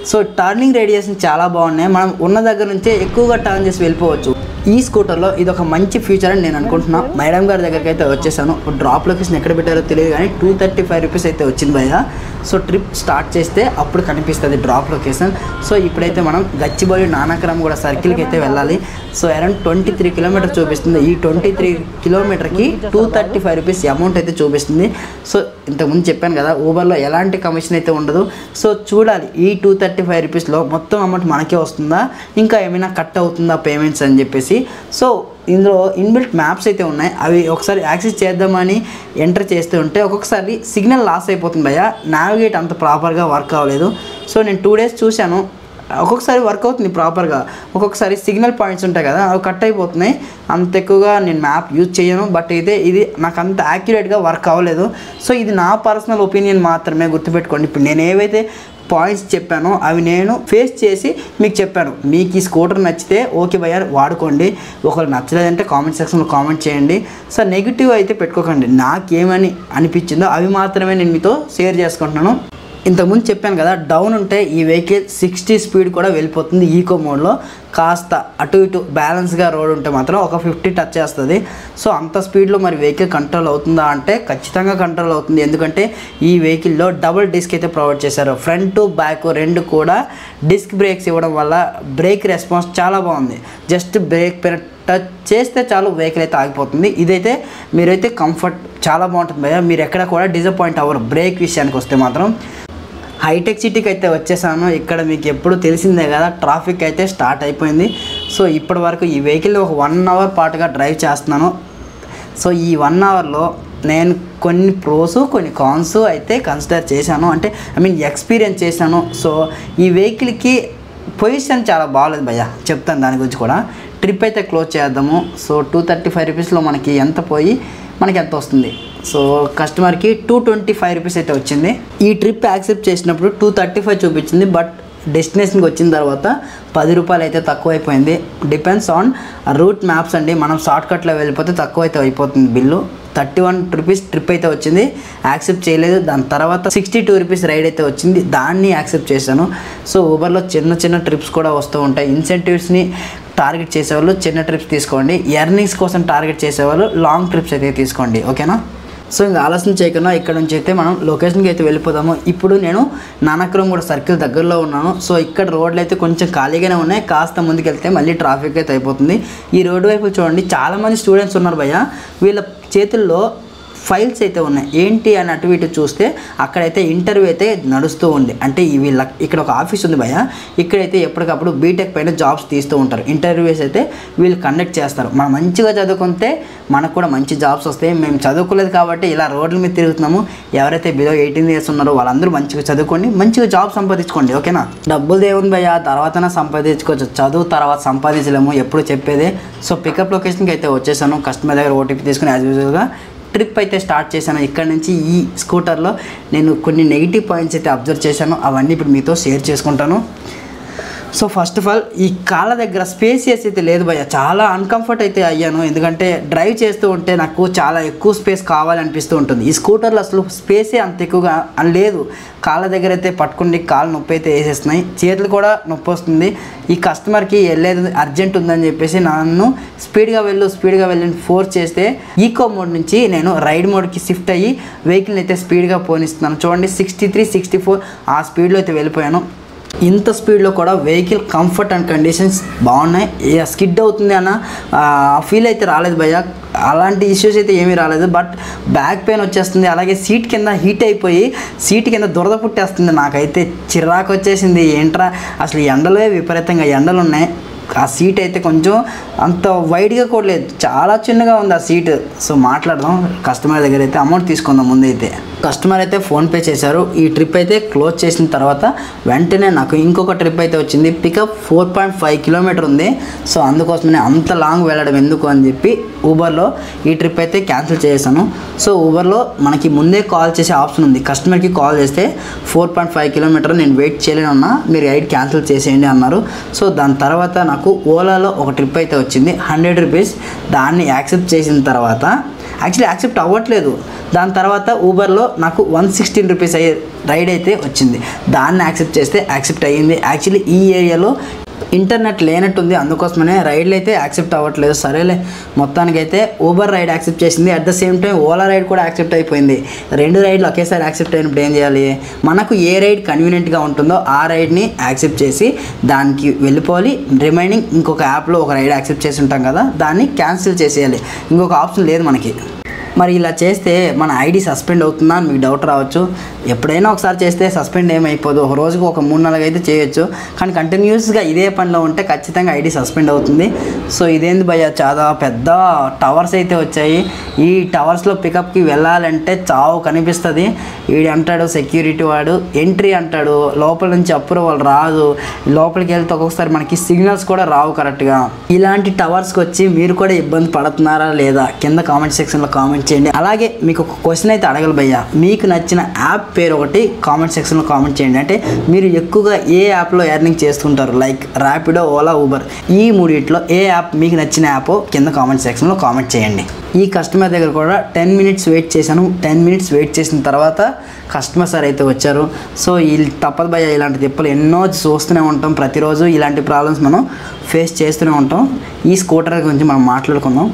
A: సో టర్నింగ్ రేడియేషన్ చాలా బాగున్నాయి. మనం ఉన్న దగ్గర నుంచే ఎక్కువగా టర్న్ చేసి వెళ్ళిపోవచ్చు. ఈ స్కూటర్లో ఇది ఒక మంచి ఫీచర్ అని నేను అనుకుంటున్నా. మేడం గారి దగ్గరికి అయితే వచ్చేసాను. డ్రాప్ లొకేషన్ ఎక్కడ పెట్టారో తెలియదు, కానీ 235 రూపీస్ అయితే వచ్చింది భయ్య. సో ట్రిప్ స్టార్ట్ చేస్తే అప్పుడు కనిపిస్తుంది డ్రాప్ లొకేషన్. సో ఇప్పుడైతే మనం గచ్చిబౌలి నానక్రమ్ కూడా సర్కిల్కి అయితే వెళ్ళాలి. సో అరౌండ్ 23 కిలోమీటర్ చూపిస్తుంది. ఈ 23 కిలోమీటర్కి 235 రూపీస్ అమౌంట్ అయితే చూపిస్తుంది. సో ఇంతకుముందు చెప్పాను కదా, ఊబర్లో ఎలాంటి కమిషన్ అయితే ఉండదు. సో చూడాలి ఈ 235 రూపీస్లో మొత్తం అమౌంట్ మనకే వస్తుందా, ఇంకా ఏమైనా కట్ అవుతుందా పేమెంట్స్ అని చెప్పేసి. సో ఇందులో ఇన్బిల్ట్ మ్యాప్స్ అయితే ఉన్నాయి, అవి ఒకసారి యాక్సెస్ చేద్దామని ఎంటర్ చేస్తూ ఉంటే ఒక్కొక్కసారి సిగ్నల్ లాస్ అయిపోతుంది భయ్య. నావిగేట్ అంత ప్రాపర్గా వర్క్ అవ్వలేదు. సో నేను 2 డేస్ చూశాను, ఒక్కొక్కసారి వర్క్ అవుతుంది ప్రాపర్గా, ఒక్కొక్కసారి సిగ్నల్ పాయింట్స్ ఉంటాయి కదా అవి కట్ అయిపోతున్నాయి. అంత ఎక్కువగా నేను మ్యాప్ యూజ్ చేయను, బట్ అయితే ఇది నాకు అంత యాక్యురేట్గా వర్క్ అవ్వలేదు. సో ఇది నా పర్సనల్ ఒపీనియన్ మాత్రమే, గుర్తుపెట్టుకోండి. ఇప్పుడు నేను ఏవైతే పాయింట్స్ చెప్పానో అవి నేను ఫేస్ చేసి మీకు చెప్పాను. మీకు ఈ స్కూటర్ నచ్చితే ఓకే భయ్య వాడుకోండి, ఒకవేళ నచ్చలేదంటే కామెంట్ సెక్షన్లో కామెంట్ చేయండి. సో నెగిటివ్ అయితే పెట్టుకోకండి, నాకేమని అనిపించిందో అవి మాత్రమే నేను మీతో షేర్ చేసుకుంటున్నాను. ఇంతకుముందు చెప్పాను కదా, డౌన్ ఉంటే ఈ వెహికల్ 60 స్పీడ్ కూడా వెళ్ళిపోతుంది ఈకో మోడ్లో. కాస్త అటు ఇటు బ్యాలెన్స్గా రోడ్ ఉంటే మాత్రం ఒక 50 టచ్ చేస్తుంది. సో అంత స్పీడ్లో మరి వెహికల్ కంట్రోల్ అవుతుందా అంటే ఖచ్చితంగా కంట్రోల్ అవుతుంది. ఎందుకంటే ఈ వెహికల్లో డబుల్ డిస్క్ అయితే ప్రొవైడ్ చేశారు. ఫ్రంట్ బ్యాక్ రెండు కూడా డిస్క్ బ్రేక్స్ ఇవ్వడం వల్ల బ్రేక్ రెస్పాన్స్ చాలా బాగుంది. జస్ట్ బ్రేక్ పైన టచ్ చేస్తే చాలు వెహికల్ అయితే ఆగిపోతుంది. ఇదైతే మీరైతే కంఫర్ట్ చాలా బాగుంటుంది భయ్యా. మీరు ఎక్కడ కూడా డిసప్పాయింట్ అవ్వరు బ్రేక్ విషయానికి వస్తే మాత్రం. హైటెక్ సిటీకి అయితే వచ్చేసాను. ఇక్కడ మీకు ఎప్పుడు తెలిసిందే కదా, ట్రాఫిక్ అయితే స్టార్ట్ అయిపోయింది. సో ఇప్పటి వరకు ఈ వెహికల్ ఒక 1 అవర్ పాటుగా డ్రైవ్ చేస్తున్నాను. సో ఈ 1 అవర్లో నేను కొన్ని ప్రోస్ కొన్ని కాన్స్ అయితే కన్సిడర్ చేశాను, అంటే ఎక్స్పీరియన్స్ చేశాను. సో ఈ వెహికల్కి పొజిషన్ చాలా బాగాలేదు భయ్యా, చెప్తాను దాని గురించి కూడా. ట్రిప్ అయితే క్లోజ్ చేద్దాము. సో 235 రూపీస్లో మనకి ఎంత పోయి మనకి ఎంత వస్తుంది? సో కస్టమర్కి 225 రూపీస్ అయితే వచ్చింది. ఈ ట్రిప్ యాక్సెప్ట్ చేసినప్పుడు 235 చూపించింది, బట్ డెస్టినేషన్కి వచ్చిన తర్వాత 10 రూపాయలు అయితే తక్కువ అయిపోయింది. డిపెండ్స్ ఆన్ రూట్ మ్యాప్స్ అండి. మనం షార్ట్కట్లో వెళ్ళిపోతే తక్కువ అయితే అయిపోతుంది బిల్లు. 31 రూపీస్ ట్రిప్ అయితే వచ్చింది, యాక్సెప్ట్ చేయలేదు. దాని తర్వాత 62 రూపీస్ రైడ్ అయితే వచ్చింది, దాన్ని యాక్సెప్ట్ చేశాను. సో ఊబర్లో చిన్న చిన్న ట్రిప్స్ కూడా వస్తూ ఉంటాయి. ఇన్సెంటివ్స్ని టార్గెట్ చేసేవాళ్ళు చిన్న ట్రిప్స్ తీసుకోండి, ఎర్నింగ్స్ కోసం టార్గెట్ చేసేవాళ్ళు లాంగ్ ట్రిప్స్ అయితే తీసుకోండి, ఓకేనా? సో ఇంకా ఆలస్యం చేయకుండా ఇక్కడ నుంచి అయితే మనం లొకేషన్కి అయితే వెళ్ళిపోదాము. ఇప్పుడు నేను నానక్రమ్ కూడా సర్కిల్ దగ్గరలో ఉన్నాను. సో ఇక్కడ రోడ్లు అయితే కొంచెం ఖాళీగానే ఉన్నాయి. కాస్త ముందుకు వెళ్తే మళ్ళీ ట్రాఫిక్ అయితే అయిపోతుంది. ఈ రోడ్డు వైపు చూడండి, చాలామంది స్టూడెంట్స్ ఉన్నారు భయ్య. వీళ్ళ చేతుల్లో ఫైల్స్ అయితే ఉన్నాయి. ఏంటి అని అటు ఇటు చూస్తే అక్కడైతే ఇంటర్వ్యూ అయితే నడుస్తూ ఉంది. అంటే వీళ్ళ ఇక్కడ ఒక ఆఫీస్ ఉంది భయ్య, ఇక్కడైతే ఎప్పటికప్పుడు బీటెక్ పైన జాబ్స్ తీస్తూ ఉంటారు. ఇంటర్వ్యూస్ అయితే వీళ్ళు కండక్ట్ చేస్తారు. మనం మంచిగా చదువుకుంటే మనకు కూడా మంచి జాబ్స్ వస్తాయి. మేము చదువుకోలేదు కాబట్టి ఇలా రోడ్ల మీద తిరుగుతున్నాము. ఎవరైతే బిలో 18 ఇయర్స్ ఉన్నారో వాళ్ళందరూ మంచిగా చదువుకోండి, మంచిగా జాబ్ సంపాదించుకోండి, ఓకేనా? డబ్బులు దేవుంది భయ్య, తర్వాతనే సంపాదించుకోవచ్చు, చదువు తర్వాత సంపాదించలేము, ఎప్పుడు చెప్పేదే. సో పికప్ లొకేషన్కి అయితే వచ్చేసాను. కస్టమర్ దగ్గర ఓటీపీ తీసుకుని యాజ్ యూజువల్గా ట్రిప్ అయితే స్టార్ట్ చేశాను. ఇక్కడ నుంచి ఈ స్కూటర్లో నేను కొన్ని నెగిటివ్ పాయింట్స్ అయితే అబ్జర్వ్ చేశాను, అవన్నీ ఇప్పుడు మీతో షేర్ చేసుకుంటాను. సో ఫస్ట్ ఆఫ్ ఆల్ ఈ కాళ్ళ దగ్గర స్పేసియస్ అయితే లేదు భయ్య, చాలా అన్కంఫర్ట్ అయితే అయ్యాను. ఎందుకంటే డ్రైవ్ చేస్తూ ఉంటే నాకు చాలా ఎక్కువ స్పేస్ కావాలనిపిస్తూ ఉంటుంది. ఈ స్కూటర్లో అసలు స్పేసే అంత ఎక్కువగా లేదు. కాళ్ళ దగ్గర అయితే పట్టుకుని కాళ్ళు నొప్పి అయితే వేసేస్తున్నాయి, చేతులు కూడా నొప్పి వస్తుంది. ఈ కస్టమర్కి వెళ్ళేది అర్జెంట్ ఉందని చెప్పేసి నన్ను స్పీడ్గా వెళ్ళి ఫోర్స్ చేస్తే ఈకో మోడ్ నుంచి నేను రైడ్ మోడ్కి షిఫ్ట్ అయ్యి వెహికల్ని అయితే స్పీడ్గా పోనిస్తున్నాను. చూడండి 63, 64 ఆ స్పీడ్లో అయితే వెళ్ళిపోయాను. ఇంత స్పీడ్లో కూడా వెహికల్ కంఫర్ట్ అండ్ కండిషన్స్ బాగున్నాయి. స్కిడ్ అవుతుంది అన్న ఫీల్ అయితే రాలేదు భయ్య, అలాంటి ఇష్యూస్ అయితే ఏమీ రాలేదు. బట్ బ్యాక్ పెయిన్ వచ్చేస్తుంది, అలాగే సీట్ కింద హీట్ అయిపోయి సీట్ కింద దురద పుట్టేస్తుంది. నాకైతే చిరాకు వచ్చేసింది. ఏంట్రా అసలు ఎండలే విపరీతంగా ఎండలు ఉన్నాయి. ఆ సీట్ అయితే కొంచెం అంత వైడ్గా కూడా లేదు, చాలా చిన్నగా ఉంది ఆ సీట్. సో మాట్లాడదాం కస్టమర్ దగ్గర అయితే, అమౌంట్ తీసుకుందాం ముందైతే. కస్టమర్ అయితే ఫోన్పే చేశారు. ఈ ట్రిప్ అయితే క్లోజ్ చేసిన తర్వాత వెంటనే నాకు ఇంకొక ట్రిప్ అయితే వచ్చింది. పికప్ 4.5 కిలోమీటర్ ఉంది. సో అందుకోసమే అంత లాంగ్ వెళ్ళడం ఎందుకు అని చెప్పి ఊబర్లో ఈ ట్రిప్ అయితే క్యాన్సిల్ చేశాను. సో ఊబర్లో మనకి ముందే కాల్ చేసే ఆప్షన్ ఉంది. కస్టమర్కి కాల్ చేస్తే 4.5 కిలోమీటర్ నేను వెయిట్ చేయలేనన్నా, మీరు రైడ్ క్యాన్సిల్ చేసేయండి అన్నారు. సో దాని తర్వాత నాకు ఓలాలో ఒక ట్రిప్ అయితే వచ్చింది 100 రూపీస్. దాన్ని యాక్సెప్ట్ చేసిన తర్వాత యాక్చువల్లీ యాక్సెప్ట్ అవ్వట్లేదు. దాని తర్వాత ఊబర్లో నాకు 116 రూపీస్ రైడ్ అయితే వచ్చింది. దాన్ని యాక్సెప్ట్ చేస్తే యాక్సెప్ట్ అయ్యింది. యాక్చువల్లీ ఈ ఏరియాలో ఇంటర్నెట్ లేనట్టుంది, అందుకోసమనే రైడ్లు అయితే యాక్సెప్ట్ అవ్వట్లేదు. సరేలే మొత్తానికైతే ఊబర్ రైడ్ యాక్సెప్ట్ చేసింది. At the same time Ola ride కూడా యాక్సెప్ట్ అయిపోయింది. 2 రైడ్లు ఒకేసారి యాక్సెప్ట్ అయినప్పుడు ఏం చేయాలి? మనకు ఏ రైడ్ కన్వీనియంట్గా ఉంటుందో ఆ రైడ్ని యాక్సెప్ట్ చేసి దానికి వెళ్ళిపోవాలి. రిమైనింగ్ ఇంకొక యాప్లో ఒక రైడ్ యాక్సెప్ట్ చేసి ఉంటాం కదా, దాన్ని క్యాన్సిల్ చేసేయాలి. ఇంకొక ఆప్షన్ లేదు మనకి. మరి ఇలా చేస్తే మన ఐడి సస్పెండ్ అవుతుందా అని మీకు డౌట్ రావచ్చు. ఎప్పుడైనా ఒకసారి చేస్తే సస్పెండ్ ఏమైపోదు, ఒక రోజుకు ఒక 3-4 అయితే చేయొచ్చు. కానీ కంటిన్యూస్గా ఇదే పనిలో ఉంటే ఖచ్చితంగా ఐడి సస్పెండ్ అవుతుంది. సో ఇదేంది భయ్య, చాలా పెద్ద టవర్స్ అయితే వచ్చాయి. ఈ టవర్స్లో పికప్కి వెళ్ళాలంటే చావు కనిపిస్తుంది. వీడు అంటాడు సెక్యూరిటీ వాడు ఎంట్రీ అంటాడు, లోపల నుంచి అప్రూవల్ రాదు, లోపలికి వెళ్తే ఒక్కొక్కసారి మనకి సిగ్నల్స్ కూడా రావు కరెక్ట్గా. ఇలాంటి టవర్స్కి వచ్చి మీరు కూడా ఇబ్బంది పడుతున్నారా లేదా కింద కామెంట్ సెక్షన్లో కామెంట్ చేయండి. అలాగే మీకు ఒక క్వశ్చన్ అయితే అడగలు భయ్యా, మీకు నచ్చిన యాప్ పేరు ఒకటి కామెంట్ సెక్షన్లో కామెంట్ చేయండి. అంటే మీరు ఎక్కువగా ఏ యాప్లో ఎర్నింగ్ చేస్తుంటారు, లైక్ ర్యాపిడో, ఓలా, ఊబర్, ఈ మూడిట్లో ఏ యాప్ మీకు నచ్చిన యాప్ కింద కామెంట్ సెక్షన్లో కామెంట్ చేయండి. ఈ కస్టమర్ దగ్గర కూడా 10 మినిట్స్ వెయిట్ చేశాను. 10 మినిట్స్ వెయిట్ చేసిన తర్వాత కస్టమర్ సార్ అయితే వచ్చారు. సో వీళ్ళు తప్పదు భయ్య, ఇలాంటి తిప్పలు ఎన్నో చూస్తూనే ఉంటాం, ప్రతిరోజు ఇలాంటి ప్రాబ్లమ్స్ మనం ఫేస్ చేస్తూనే ఉంటాం. ఈ స్కూటర్ గురించి మనం మాట్లాడుకుందాం.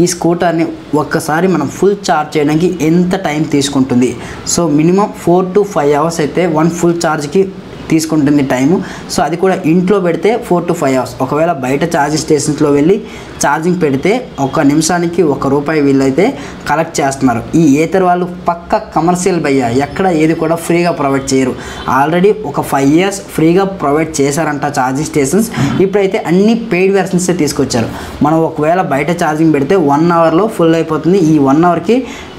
A: ఈ స్కూటర్ని ఒక్కసారి మనం ఫుల్ ఛార్జ్ చేయడానికి ఎంత టైం తీసుకుంటుంది? సో మినిమం 4 to 5 hours అయితే వన్ ఫుల్ ఛార్జ్కి తీసుకుంటుంది టైము. సో అది కూడా ఇంట్లో పెడితే 4 to 5 hours. ఒకవేళ బయట ఛార్జింగ్ స్టేషన్స్లో వెళ్ళి ఛార్జింగ్ పెడితే 1 నిమిషానికి ₹1 వీళ్ళైతే కలెక్ట్ చేస్తున్నారు. ఈ ఏతర్ వాళ్ళు పక్క కమర్షియల్ భయ్య, ఎక్కడ ఏది కూడా ఫ్రీగా ప్రొవైడ్ చేయరు. ఆల్రెడీ ఒక 5 years ఫ్రీగా ప్రొవైడ్ చేశారంట ఛార్జింగ్ స్టేషన్స్. ఇప్పుడైతే అన్ని పెయిడ్ వెర్షన్సే తీసుకొచ్చారు. మనం ఒకవేళ బయట ఛార్జింగ్ పెడితే 1 hourలో ఫుల్ అయిపోతుంది. ఈ 1 hourకి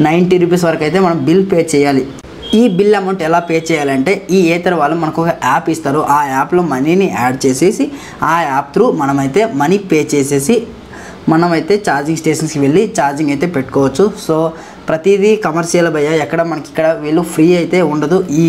A: ₹90 వరకు అయితే మనం బిల్ పే చేయాలి. ఈ బిల్ అమౌంట్ ఎలా పే చేయాలంటే ఈ ఏతర్ వాళ్ళు మనకు ఒక యాప్ ఇస్తారు. ఆ యాప్లో మనీని యాడ్ చేసేసి ఆ యాప్ త్రూ మనమైతే మనీ పే చేసేసి మనమైతే ఛార్జింగ్ స్టేషన్స్కి వెళ్ళి ఛార్జింగ్ అయితే పెట్టుకోవచ్చు. సో ప్రతిదీ కమర్షియల్ భయ్య, ఎక్కడ మనకి ఇక్కడ వీళ్ళు ఫ్రీ అయితే ఉండదు. ఈ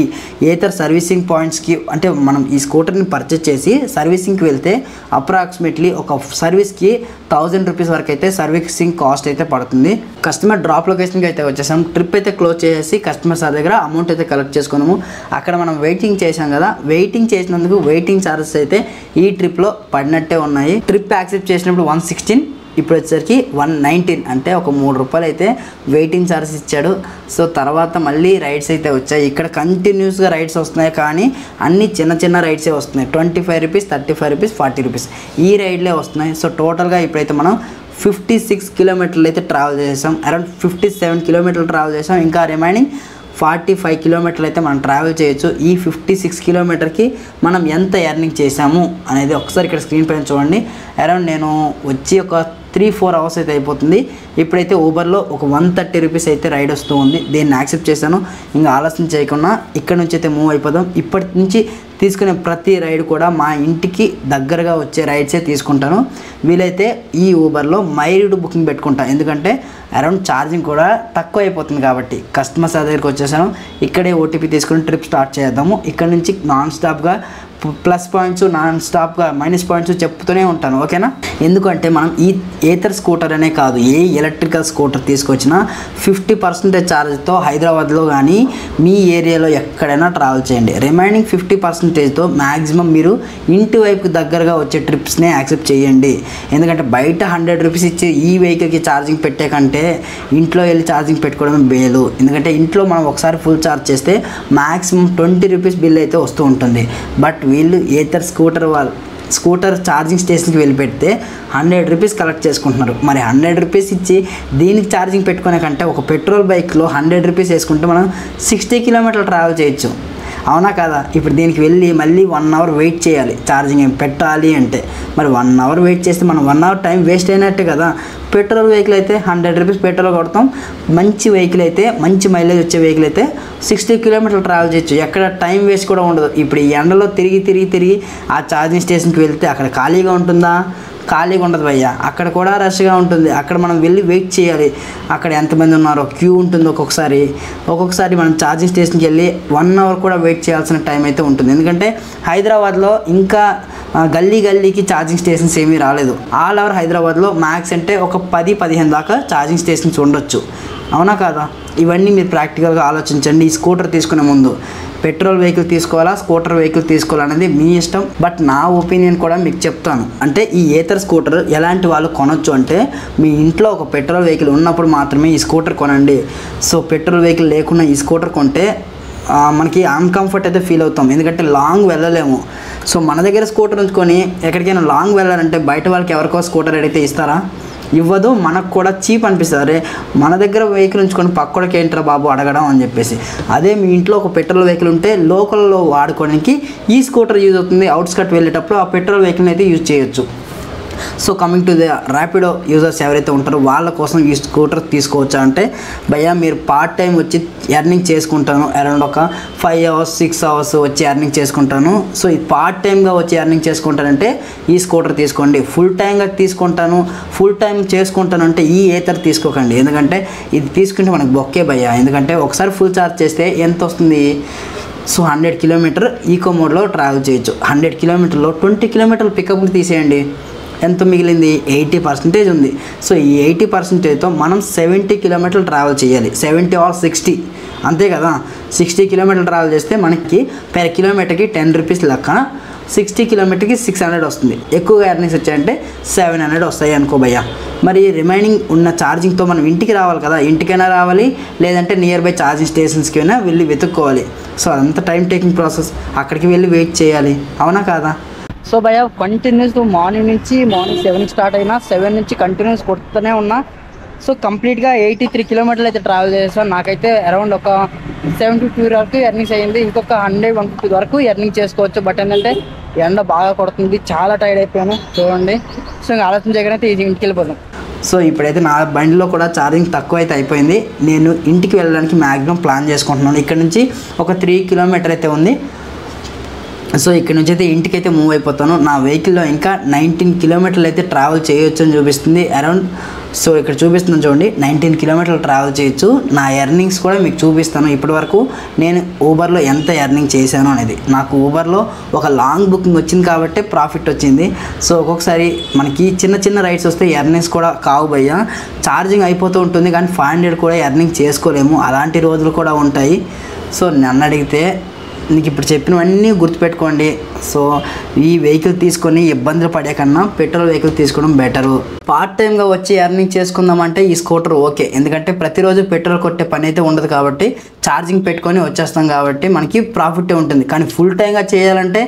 A: ఏతర్ సర్వీసింగ్ పాయింట్స్కి అంటే మనం ఈ స్కూటర్ని పర్చేస్ చేసి సర్వీసింగ్కి వెళ్తే అప్రాక్సిమేట్లీ ఒక సర్వీస్కి ₹1000 వరకు అయితే సర్వీసింగ్ కాస్ట్ అయితే పడుతుంది. కస్టమర్ డ్రాప్ లొకేషన్కి అయితే వచ్చేసాం. ట్రిప్ అయితే క్లోజ్ చేసేసి కస్టమర్ సార్ దగ్గర అమౌంట్ అయితే కలెక్ట్ చేసుకున్నాము. అక్కడ మనం వెయిటింగ్ చేసాం కదా, వెయిటింగ్ చేసినందుకు వెయిటింగ్ ఛార్జెస్ అయితే ఈ ట్రిప్లో పడినట్టే ఉన్నాయి. ట్రిప్ యాక్సెప్ట్ చేసినప్పుడు 116, ఇప్పుడు వచ్చేసరికి 119, అంటే ఒక ₹3 అయితే వెయిటింగ్ ఛార్జెస్ ఇచ్చాడు. సో తర్వాత మళ్ళీ రైడ్స్ అయితే వచ్చాయి. ఇక్కడ కంటిన్యూస్గా రైడ్స్ వస్తున్నాయి, కానీ అన్ని చిన్న చిన్న రైడ్సే వస్తున్నాయి. ₹25, ₹35, ₹40 ఈ రైడ్లే వస్తున్నాయి. సో టోటల్గా ఇప్పుడైతే మనం 56 కిలోమీటర్లు అయితే ట్రావెల్ చేసాం. అరౌండ్ 57 కిలోమీటర్లు ట్రావెల్ చేసాం. ఇంకా రిమైనింగ్ 45 కిలోమీటర్లు అయితే మనం ట్రావెల్ చేయొచ్చు. ఈ 56 కిలోమీటర్కి మనం ఎంత ఎర్నింగ్ చేసాము అనేది ఒకసారి ఇక్కడ స్క్రీన్ పైన చూడండి. అరౌండ్ నేను వచ్చి ఒక 3-4 hours అయితే అయిపోతుంది. ఇప్పుడైతే ఊబర్లో ఒక ₹130 అయితే రైడ్ వస్తూ ఉంది. దీన్ని యాక్సెప్ట్ చేశాను. ఇంకా ఆలస్యం చేయకుండా ఇక్కడ నుంచి అయితే మూవ్ అయిపోదాం. ఇప్పటి నుంచి తీసుకునే ప్రతి రైడ్ కూడా మా ఇంటికి దగ్గరగా వచ్చే రైడ్సే తీసుకుంటాను. వీలైతే ఈ ఊబర్లో మైల్డ్ బుకింగ్ పెట్టుకుంటాను, ఎందుకంటే అరౌండ్ ఛార్జింగ్ కూడా తక్కువ అయిపోతుంది కాబట్టి. కస్టమర్ దగ్గరికి వచ్చేసాను. ఇక్కడే ఓటీపీ తీసుకుని ట్రిప్ స్టార్ట్ చేద్దాము. ఇక్కడ నుంచి నాన్ స్టాప్గా ప్లస్ పాయింట్స్, నాన్ స్టాప్గా మైనస్ పాయింట్స్ చెప్తూనే ఉంటాను, ఓకేనా? ఎందుకంటే మనం ఈ ఏతర్ స్కూటర్ అనే కాదు, ఏ ఎలక్ట్రికల్ స్కూటర్ తీసుకొచ్చినా 50% ఛార్జ్తో హైదరాబాద్లో కానీ మీ ఏరియాలో ఎక్కడైనా ట్రావెల్ చేయండి. రిమైనింగ్ 50%తో మ్యాక్సిమం మీరు ఇంటి వైపుకి దగ్గరగా వచ్చే ట్రిప్స్నే యాక్సెప్ట్ చేయండి. ఎందుకంటే బయట ₹100 ఇచ్చి ఈ వెహికల్కి ఛార్జింగ్ పెట్టే కంటే ఇంట్లో వెళ్ళి ఛార్జింగ్ పెట్టుకోవడమే మేలు. ఎందుకంటే ఇంట్లో మనం ఒకసారి ఫుల్ ఛార్జ్ చేస్తే మ్యాక్సిమం ₹20 బిల్ అయితే వస్తూ ఉంటుంది. బట్ వీళ్ళు ఏతర్ స్కూటర్ ఛార్జింగ్ స్టేషన్కి వెళ్ళి పెడితే ₹100 కలెక్ట్ చేసుకుంటున్నారు. మరి ₹100 ఇచ్చి దీనికి ఛార్జింగ్ పెట్టుకునే కంటే ఒక పెట్రోల్ బైక్లో ₹100 వేసుకుంటే మనం 60 కిలోమీటర్లు ట్రావెల్ చేయొచ్చు, అవునా కదా? ఇప్పుడు దీనికి వెళ్ళి మళ్ళీ 1 hour వెయిట్ చేయాలి ఛార్జింగ్ పెట్టాలి అంటే. మరి 1 hour వెయిట్ చేస్తే మనం 1 hour టైం వేస్ట్ అయినట్టే కదా. పెట్రోల్ వెహికల్ అయితే ₹100 పెట్రోల్ కొడతాం. మంచి వెహికల్ అయితే, మంచి మైలేజ్ వచ్చే వెహికల్ అయితే 60 కిలోమీటర్లు ట్రావెల్ చేయొచ్చు. ఎక్కడ టైం వేస్ట్ కూడా ఉండదు. ఇప్పుడు ఈ ఎండలో తిరిగి ఆ ఛార్జింగ్ స్టేషన్కి వెళ్తే అక్కడ ఖాళీగా ఉంటుందా? ఖాళీగా ఉండదు భయ్య. అక్కడ కూడా రష్గా ఉంటుంది. అక్కడ మనం వెళ్ళి వెయిట్ చేయాలి. అక్కడ ఎంతమంది ఉన్నారో క్యూ ఉంటుంది. ఒక్కొక్కసారి మనం ఛార్జింగ్ స్టేషన్కి వెళ్ళి 1 hour కూడా వెయిట్ చేయాల్సిన టైం అయితే ఉంటుంది. ఎందుకంటే హైదరాబాద్లో ఇంకా గల్లీకి ఛార్జింగ్ స్టేషన్స్ ఏమీ రాలేదు. ఆల్ ఓవర్ హైదరాబాద్లో మ్యాక్స్ అంటే ఒక 10-15 దాకా ఛార్జింగ్ స్టేషన్స్ ఉండొచ్చు, అవునా కాదా? ఇవన్నీ మీరు ప్రాక్టికల్గా ఆలోచించండి. ఈ స్కూటర్ తీసుకునే ముందు పెట్రోల్ వెహికల్ తీసుకోవాలా, స్కూటర్ వెహికల్ తీసుకోవాలనేది మీ ఇష్టం. బట్ నా ఒపీనియన్ కూడా మీకు చెప్తాను. అంటే ఈ ఏతర్ స్కూటర్ ఎలాంటి వాళ్ళు కొనొచ్చు అంటే, మీ ఇంట్లో ఒక పెట్రోల్ వెహికల్ ఉన్నప్పుడు మాత్రమే ఈ స్కూటర్ కొనండి. సో పెట్రోల్ వెహికల్ లేకుండా ఈ స్కూటర్ కొంటే మనకి అన్కంఫర్ట్ అయితే ఫీల్ అవుతాం, ఎందుకంటే లాంగ్ వెళ్ళలేము. సో మన దగ్గర స్కూటర్ ఉంచుకొని ఎక్కడికైనా లాంగ్ వెళ్ళాలంటే బయట వాళ్ళకి ఎవరికో స్కూటర్ అడిగితే ఇస్తారా? ఇవ్వదు. మనకు కూడా చీప్ అనిపిస్తుంది. అరే మన దగ్గర వెహికల్ ఉంచుకొని పక్కడికి ఏంట్రా బాబు అడగడం అని చెప్పేసి. అదే మీ ఇంట్లో ఒక పెట్రోల్ వెహికల్ ఉంటే లోకల్లో వాడుకోవడానికి ఈ స్కూటర్ యూజ్ అవుతుంది. అవుట్స్కట్ వెళ్ళేటప్పుడు ఆ పెట్రోల్ వెహికల్ని అయితే యూజ్ చేయొచ్చు. So coming to the Rapido users ఎవరైతే ఉంటారో వాళ్ళ కోసం ఈ స్కూటర్ తీసుకోవచ్చా అంటే, భయ్యా మీరు పార్ట్ టైం వచ్చి ఎర్నింగ్ చేసుకుంటాను, అరౌండ్ ఒక 5 hours 6 hours వచ్చి ఎర్నింగ్ చేసుకుంటాను. సో ఈ పార్ట్ టైంగా వచ్చి ఎర్నింగ్ చేసుకుంటానంటే ఈ స్కూటర్ తీసుకోండి. ఫుల్ టైంగా తీసుకుంటాను, ఫుల్ టైం చేసుకుంటాను అంటే ఈ ఏతర్ తీసుకోకండి. ఎందుకంటే ఇది తీసుకుంటే మనకు బొక్కే భయ్యా. ఎందుకంటే ఒకసారి ఫుల్ ఛార్జ్ చేస్తే ఎంత వస్తుంది? సో 100 కిలోమీటర్ ఈకో మోడ్లో ట్రావెల్ చేయొచ్చు. 100 కిలోమీటర్లో 20 కిలోమీటర్లు పికప్ని తీసేయండి. ఎంత మిగిలింది 80% ఉంది. సో ఈ 80%తో మనం 70 కిలోమీటర్లు ట్రావెల్ చేయాలి. 70 or 60 అంతే కదా. 60 కిలోమీటర్లు ట్రావెల్ చేస్తే మనకి per కిలోమీటర్కి 10 రూపీస్ లెక్క 60 కిలోమీటర్కి 600 వస్తుంది. ఎక్కువగా ఎర్నింగ్స్ వచ్చాయంటే 700 వస్తాయి అనుకో భయ్య. మరి రిమైనింగ్ ఉన్న ఛార్జింగ్తో మనం ఇంటికి రావాలి కదా, ఇంటికైనా రావాలి లేదంటే నియర్ బై ఛార్జింగ్ స్టేషన్స్కి అయినా వెళ్ళి వెతుక్కోవాలి. సో అదంతా టైం టేకింగ్ ప్రాసెస్, అక్కడికి వెళ్ళి వెయిట్ చేయాలి, అవునా కాదా. సో భయ్య కంటిన్యూస్ మార్నింగ్ 7కి స్టార్ట్ అయినా 7 నుంచి కంటిన్యూస్ కొడుతూనే ఉన్నా. సో కంప్లీట్గా 83 కిలోమీటర్లు అయితే ట్రావెల్ చేస్తాను. నాకైతే అరౌండ్ ఒక 750 వరకు ఎర్నింగ్స్ అయ్యింది. ఇంకొక 100-150 వరకు ఎర్నింగ్ చేసుకోవచ్చు. బట్ ఏంటంటే ఎండ బాగా కొడుతుంది, చాలా టైర్డ్ అయిపోయాను చూడండి. సో ఇంకా ఆలోచన చేయగానే ఇంటికి వెళ్ళిపోతాం. సో ఇప్పుడైతే నా బండిలో కూడా ఛార్జింగ్ తక్కువ అయితే అయిపోయింది. నేను ఇంటికి వెళ్ళడానికి మ్యాక్సిమం ప్లాన్ చేసుకుంటున్నాను. ఇక్కడ నుంచి ఒక 3 కిలోమీటర్ అయితే ఉంది. సో ఇక్కడ నుంచి అయితే ఇంటికైతే మూవ్ అయిపోతాను. నా వెహికల్లో ఇంకా 19 కిలోమీటర్లు అయితే ట్రావెల్ చేయొచ్చు అని చూపిస్తుంది అరౌండ్. సో ఇక్కడ చూపిస్తున్నాను చూడండి, 19 కిలోమీటర్లు ట్రావెల్ చేయొచ్చు. నా ఎర్నింగ్స్ కూడా మీకు చూపిస్తాను. ఇప్పటివరకు నేను ఊబర్లో ఎంత ఎర్నింగ్ చేశాను అనేది. నాకు ఊబర్లో ఒక లాంగ్ బుకింగ్ వచ్చింది కాబట్టి ప్రాఫిట్ వచ్చింది. సో ఒక్కొక్కసారి మనకి చిన్న చిన్న రైడ్స్ వస్తే ఎర్నింగ్స్ కూడా కావు భయ్య. ఛార్జింగ్ అయిపోతూ ఉంటుంది కానీ 500 కూడా ఎర్నింగ్ చేసుకోలేము, అలాంటి రోజులు కూడా ఉంటాయి. సో నన్ను అడిగితే నీకు ఇప్పుడు చెప్పినవన్నీ గుర్తుపెట్టుకోండి. సో ఈ వెహికల్ తీసుకొని ఇబ్బందులు పడే కన్నా పెట్రోల్ వెహికల్ తీసుకోవడం బెటరు. పార్ట్ టైంగా వచ్చి ఎర్నింగ్ చేసుకుందామంటే ఈ స్కూటర్ ఓకే, ఎందుకంటే ప్రతిరోజు పెట్రోల్ కొట్టే పని అయితే ఉండదు కాబట్టి ఛార్జింగ్ పెట్టుకొని వచ్చేస్తాం కాబట్టి మనకి ప్రాఫిట్ ఉంటుంది. కానీ ఫుల్ టైంగా చేయాలంటే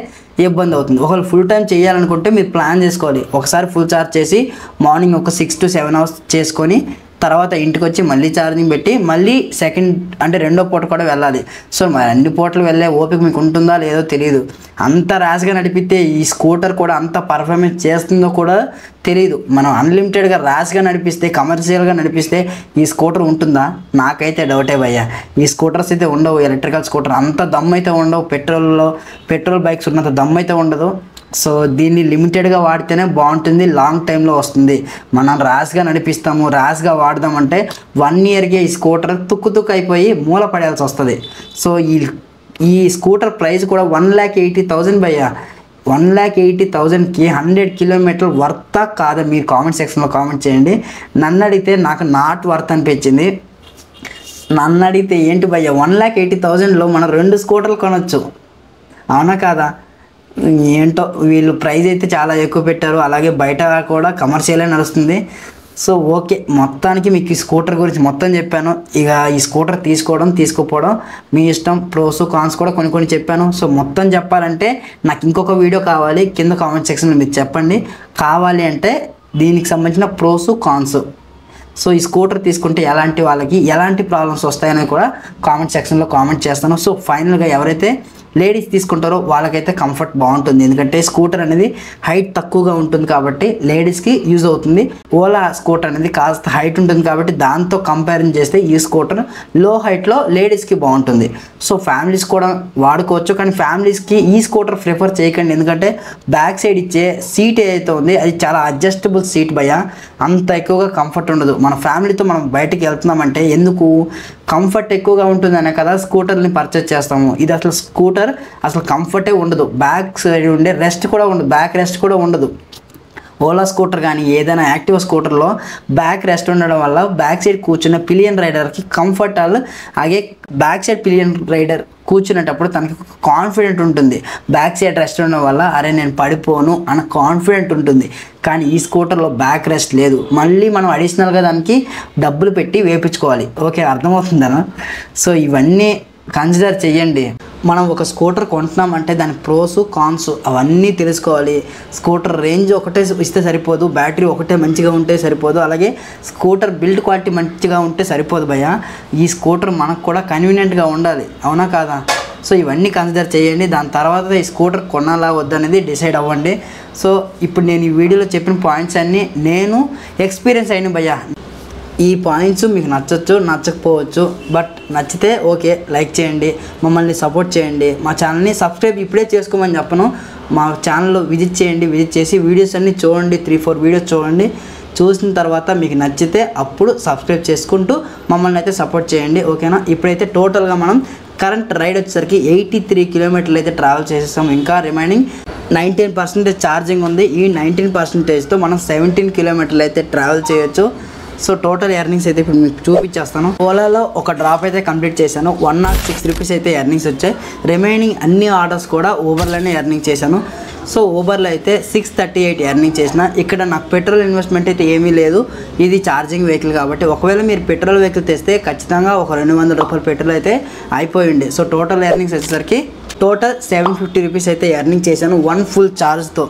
A: ఇబ్బంది అవుతుంది. ఒకవేళ ఫుల్ టైం చేయాలనుకుంటే మీరు ప్లాన్ చేసుకోవాలి. ఒకసారి ఫుల్ ఛార్జ్ చేసి మార్నింగ్ ఒక 6 to 7 hours చేసుకొని తర్వాత ఇంటికి వచ్చి మళ్ళీ ఛార్జింగ్ పెట్టి మళ్ళీ సెకండ్ అంటే రెండో పూట కూడా వెళ్ళాలి. సో మరి అన్ని పూటలు వెళ్ళే ఓపిక మీకు ఉంటుందా లేదో తెలియదు. అంత ర్యాష్గా నడిపితే ఈ స్కూటర్ కూడా అంత పర్ఫార్మెన్స్ చేస్తుందో కూడా తెలియదు. మనం అన్లిమిటెడ్గా ర్యాష్గా నడిపిస్తే, కమర్షియల్గా నడిపిస్తే ఈ స్కూటర్ ఉంటుందా? నాకైతే డౌటే భయ్య. ఈ స్కూటర్స్ అయితే ఉండవు, ఎలక్ట్రికల్ స్కూటర్ అంత దమ్ అయితే ఉండవు. పెట్రోల్ బైక్స్ ఉన్నంత దమ్ అయితే ఉండదు. సో దీన్ని లిమిటెడ్గా వాడితేనే బాగుంటుంది, లాంగ్ టైంలో వస్తుంది. మనం ర్యాష్గా నడిపిస్తాము, ర్యాష్గా వాడదామంటే 1 yearకే ఈ స్కూటర్ తుక్కు అయిపోయి మూల పడాల్సి వస్తుంది. సో ఈ స్కూటర్ ప్రైస్ కూడా 1,80,000 భయ్య. 1,80,000కి 100 కిలోమీటర్లు వర్తా కాదా? మీరు కామెంట్ సెక్షన్లో కామెంట్ చేయండి. నన్ను అడిగితే నాకు నాట్ వర్త్ అనిపించింది. నన్ను అడిగితే ఏంటి భయ్య 1,80,000లో మనం 2 స్కూటర్లు కొనవచ్చు, అవునా కాదా? ఏంటో వీళ్ళు ప్రైస్ అయితే చాలా ఎక్కువ పెట్టారు. అలాగే బయట కూడా కమర్షియలే నడుస్తుంది. సో ఓకే, మొత్తానికి మీకు ఈ స్కూటర్ గురించి మొత్తం చెప్పాను. ఇక ఈ స్కూటర్ తీసుకోపోవడం మీ ఇష్టం. ప్రోస్ కాన్స్ కూడా కొన్ని చెప్పాను. సో మొత్తం చెప్పాలంటే నాకు ఇంకొక వీడియో కావాలి. కింద కామెంట్ సెక్షన్లో మీరు చెప్పండి. కావాలి అంటే దీనికి సంబంధించిన ప్రోస్ కాన్స్. సో ఈ స్కూటర్ తీసుకుంటే ఎలాంటి వాళ్ళకి ఎలాంటి ప్రాబ్లమ్స్ వస్తాయని కూడా కామెంట్ సెక్షన్లో కామెంట్ చేస్తాను. సో ఫైనల్గా ఎవరైతే లేడీస్ తీసుకుంటారో వాళ్ళకైతే కంఫర్ట్ బాగుంటుంది, ఎందుకంటే స్కూటర్ అనేది హైట్ తక్కువగా ఉంటుంది కాబట్టి లేడీస్కి యూజ్ అవుతుంది. ఓలా స్కూటర్ అనేది కాస్త హైట్ ఉంటుంది కాబట్టి దాంతో కంపారిజన్ చేస్తే ఈ స్కూటర్ లో హైట్లో లేడీస్కి బాగుంటుంది. సో ఫ్యామిలీస్ కూడా వాడుకోవచ్చు, కానీ ఫ్యామిలీస్కి ఈ స్కూటర్ ప్రిఫర్ చేయకండి. ఎందుకంటే బ్యాక్ సైడ్ ఇచ్చే సీట్ ఏదైతే ఉంది అది చాలా అడ్జస్టబుల్ సీట్ భయ్య. అంత ఎక్కువగా కంఫర్ట్ ఉండదు. మన ఫ్యామిలీతో మనం బయటకు వెళ్తున్నామంటే ఎందుకు కంఫర్ట్ ఎక్కువగా ఉంటుందనే కదా స్కూటర్ని పర్చేస్ చేస్తాము. ఇది అసలు స్కూటర్ అసలు కంఫర్టే ఉండదు. బ్యాక్ సైడ్ ఉండే రెస్ట్ కూడా ఉండదు, బ్యాక్ రెస్ట్ కూడా ఉండదు. ఓలా స్కూటర్ కానీ ఏదైనా యాక్టివ్ స్కూటర్లో బ్యాక్ రెస్ట్ ఉండడం వల్ల బ్యాక్ సైడ్ కూర్చున్న పిలియన్ రైడర్కి కంఫర్ట్, అలాగే బ్యాక్ సైడ్ పిలియన్ రైడర్ కూర్చునేటప్పుడు తనకి కాన్ఫిడెంట్ ఉంటుంది. బ్యాక్ సైడ్ రెస్ట్ ఉండడం వల్ల అరే నేను పడిపోను అన్న కాన్ఫిడెంట్ ఉంటుంది. కానీ ఈ స్కూటర్లో బ్యాక్ రెస్ట్ లేదు. మళ్ళీ మనం అడిషనల్గా దానికి డబ్బులు పెట్టి వేయించుకోవాలి. ఓకే, అర్థమవుతుందనా? సో ఇవన్నీ కన్సిడర్ చెయ్యండి. మనం ఒక స్కూటర్ కొంటున్నామంటే దాని ప్రోస్ కాన్స్ అవన్నీ తెలుసుకోవాలి. స్కూటర్ రేంజ్ ఒకటే ఇస్తే సరిపోదు, బ్యాటరీ ఒకటే మంచిగా ఉంటే సరిపోదు, అలాగే స్కూటర్ బిల్డ్ క్వాలిటీ మంచిగా ఉంటే సరిపోదు భయ్య. ఈ స్కూటర్ మనకు కూడా కన్వీనియంట్గా ఉండాలి, అవునా కాదా? సో ఇవన్నీ కన్సిడర్ చేయండి. దాని తర్వాత ఈ స్కూటర్ కొనాలా వద్దనేది డిసైడ్ అవ్వండి. సో ఇప్పుడు నేను ఈ వీడియోలో చెప్పిన పాయింట్స్ అన్నీ నేను ఎక్స్పీరియన్స్ అయిన భయ్య. ఈ పాయింట్స్ మీకు నచ్చచ్చు, నచ్చకపోవచ్చు. బట్ నచ్చితే ఓకే, లైక్ చేయండి, మమ్మల్ని సపోర్ట్ చేయండి. మా ఛానల్ని సబ్స్క్రైబ్ ఇప్పుడే చేసుకోమని చెప్పను, మా ఛానల్లో విజిట్ చేయండి. విజిట్ చేసి వీడియోస్ అన్నీ చూడండి, 3-4 వీడియోస్ చూడండి. చూసిన తర్వాత మీకు నచ్చితే అప్పుడు సబ్స్క్రైబ్ చేసుకుంటూ మమ్మల్ని అయితే సపోర్ట్ చేయండి, ఓకేనా? ఇప్పుడైతే టోటల్గా మనం కరెంట్ రైడ్ వచ్చేసరికి 83 కిలోమీటర్లు అయితే ట్రావెల్ చేసేస్తాం. ఇంకా రిమైనింగ్ 19% ఛార్జింగ్ ఉంది. ఈ 19%తో మనం 17 కిలోమీటర్లు అయితే ట్రావెల్ చేయొచ్చు. సో టోటల్ ఎర్నింగ్స్ అయితే ఇప్పుడు మీకు చూపించేస్తాను. ఓలాలో ఒక డ్రాప్ అయితే కంప్లీట్ చేశాను. 106 రూపీస్ అయితే ఎర్నింగ్స్ వచ్చాయి. రిమైనింగ్ అన్ని ఆర్డర్స్ కూడా ఊబర్లోనే ఎర్నింగ్ చేశాను. సో ఊబర్లో అయితే 638 ఎర్నింగ్ చేసిన. ఇక్కడ నాకు పెట్రోల్ ఇన్వెస్ట్మెంట్ అయితే ఏమీ లేదు, ఇది ఛార్జింగ్ వెహికల్ కాబట్టి. ఒకవేళ మీరు పెట్రోల్ వెహికల్ తెస్తే ఖచ్చితంగా ఒక 200 రూపాయల పెట్రోల్ అయితే అయిపోయింది. సో టోటల్ ఎర్నింగ్స్ వచ్చేసరికి టోటల్ 750 రూపీస్ అయితే ఎర్నింగ్ చేశాను 1 ఫుల్ ఛార్జ్తో.